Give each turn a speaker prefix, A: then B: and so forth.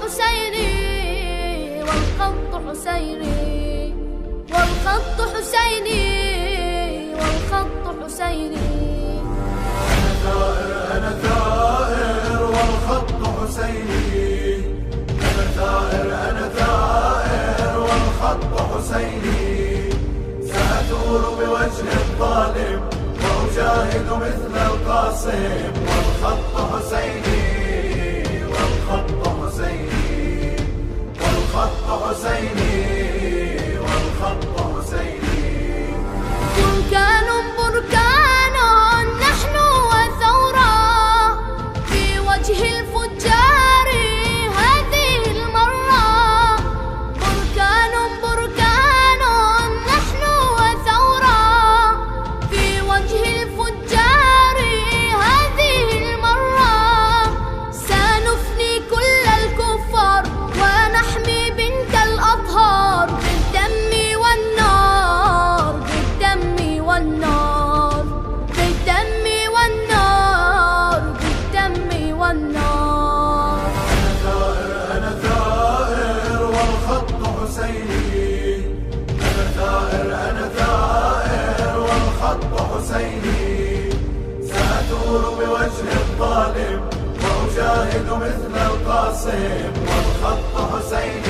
A: حسيني والخط حسيني والخط حسيني والخط حسيني.
B: أنا ثائر والخط حسيني، أنا ثائر والخط حسيني. سأثور بوجه الظالم وأجاهد مثل القاسم، والخط حسيني والخط حسيني والخط حسيني والخط حسيني.
A: بركان بركان نحن وثورة في وجه الفجار هذه المرة. بركان بركان نحن وثورة في وجه الفجار هذه المرة. سنفني كل الكفار ونحمي بنت الأطهار بالدم والنار بالدم والنار بالدم والنار بالدم والنار.
B: أنا ثائر والخط حسيني، أنا ثائر والخط حسيني. سأثور بوجه الظالم وأجاهد مثل القاسم، والخط حسيني